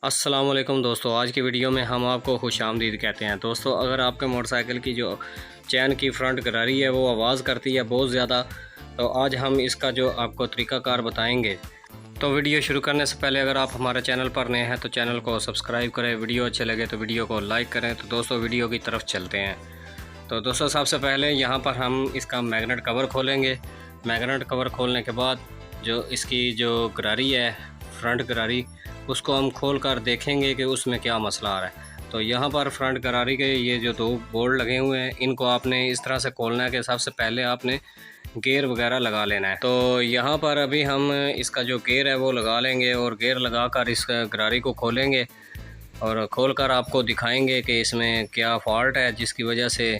अस्सलाम वालेकुम दोस्तों, आज की वीडियो में हम आपको खुशामदीद कहते हैं। दोस्तों, अगर आपके मोटरसाइकिल की जो चैन की फ्रंट गरारी है वो आवाज़ करती है बहुत ज़्यादा, तो आज हम इसका जो आपको तरीक़ाकार बताएंगे। तो वीडियो शुरू करने से पहले अगर आप हमारे चैनल पर नए हैं तो चैनल को सब्सक्राइब करें, वीडियो अच्छे लगे तो वीडियो को लाइक करें। तो दोस्तों, वीडियो की तरफ चलते हैं। तो दोस्तों, सबसे पहले यहाँ पर हम इसका मैग्नेट कवर खोलेंगे। मैग्नेट कवर खोलने के बाद जो इसकी जो गरारी है, फ्रंट गरारी, उसको हम खोल कर देखेंगे कि उसमें क्या मसला आ रहा है। तो यहाँ पर फ्रंट गरारी के ये जो दो बोल्ट लगे हुए हैं, इनको आपने इस तरह से खोलना है कि सबसे पहले आपने गेयर वगैरह लगा लेना है। तो यहाँ पर अभी हम इसका जो गेयर है वो लगा लेंगे और गेयर लगा कर इस गरारी को खोलेंगे और खोल कर आपको दिखाएंगे कि इसमें क्या फ़ॉल्ट है, जिसकी वजह से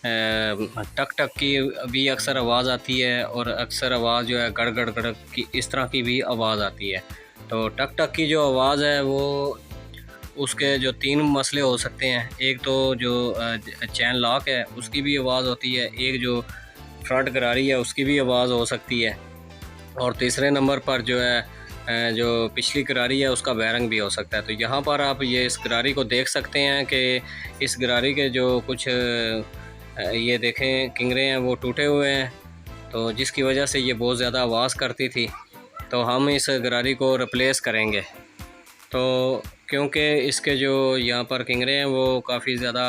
टक टक की भी अक्सर आवाज़ आती है और अक्सर आवाज़ जो है गड़ गड़ गड़ की इस तरह की भी आवाज़ आती है। तो टक टक की जो आवाज़ है वो उसके जो तीन मसले हो सकते हैं। एक तो जो चैन लॉक है उसकी भी आवाज़ होती है, एक जो फ्रंट गरारी है उसकी भी आवाज़ हो सकती है, और तीसरे नंबर पर जो है जो पिछली गरारी है उसका बैरिंग भी हो सकता है। तो यहाँ पर आप ये इस गरारी को देख सकते हैं कि इस गरारी के जो कुछ ये देखें किंगरे हैं वो टूटे हुए हैं, तो जिसकी वजह से ये बहुत ज़्यादा आवाज़ करती थी। तो हम इस गरारी को रिप्लेस करेंगे। तो क्योंकि इसके जो यहाँ पर किंगरे हैं वो काफ़ी ज़्यादा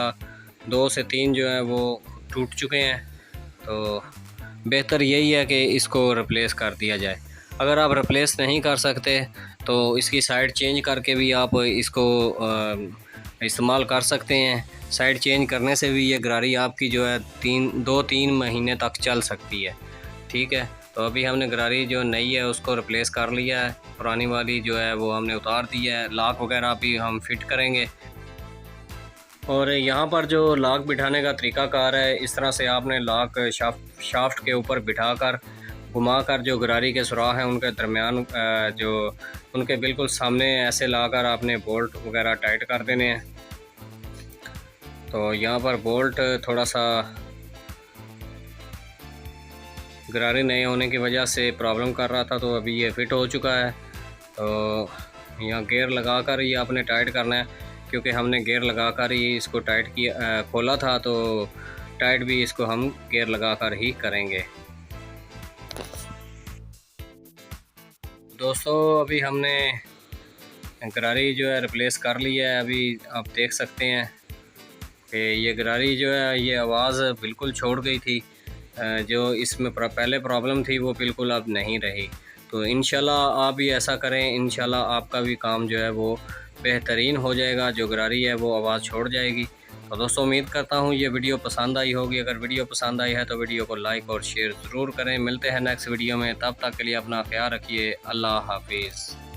2 से 3 जो है वो टूट चुके हैं, तो बेहतर यही है कि इसको रिप्लेस कर दिया जाए। अगर आप रिप्लेस नहीं कर सकते तो इसकी साइड चेंज करके भी आप इसको इस्तेमाल कर सकते हैं। साइड चेंज करने से भी ये गरारी आपकी जो है 2-3 महीने तक चल सकती है। ठीक है, तो अभी हमने गरारी जो नई है उसको रिप्लेस कर लिया है, पुरानी वाली जो है वो हमने उतार दी है। लॉक वगैरह भी हम फिट करेंगे। और यहाँ पर जो लॉक बिठाने का तरीक़ाकार है, इस तरह से आपने लॉक शाफ्ट के ऊपर बिठाकर घुमाकर जो गरारी के सुराख हैं उनके दरमियान जो उनके बिल्कुल सामने ऐसे लाकर आपने बोल्ट वगैरह टाइट कर देने हैं। तो यहाँ पर बोल्ट थोड़ा सा गरारी नहीं होने की वजह से प्रॉब्लम कर रहा था, तो अभी ये फिट हो चुका है। तो यहाँ गेयर लगाकर ये आपने टाइट करना है, क्योंकि हमने गेयर लगाकर ही इसको टाइट किया खोला था, तो टाइट भी इसको हम गेयर लगाकर ही करेंगे। दोस्तों, अभी हमने गरारी जो है रिप्लेस कर लिया है। अभी आप देख सकते हैं कि ये गरारी जो है ये आवाज़ बिल्कुल छोड़ गई थी। जो इसमें पहले प्रॉब्लम थी वो बिल्कुल अब नहीं रही। तो इंशाल्लाह आप भी ऐसा करें, इंशाल्लाह आपका भी काम जो है वो बेहतरीन हो जाएगा, जो गरारी है वो आवाज़ छोड़ जाएगी। तो दोस्तों, उम्मीद करता हूँ ये वीडियो पसंद आई होगी। अगर वीडियो पसंद आई है तो वीडियो को लाइक और शेयर ज़रूर करें। मिलते हैं नेक्स्ट वीडियो में, तब तक के लिए अपना ख्याल रखिए। अल्लाह हाफिज़।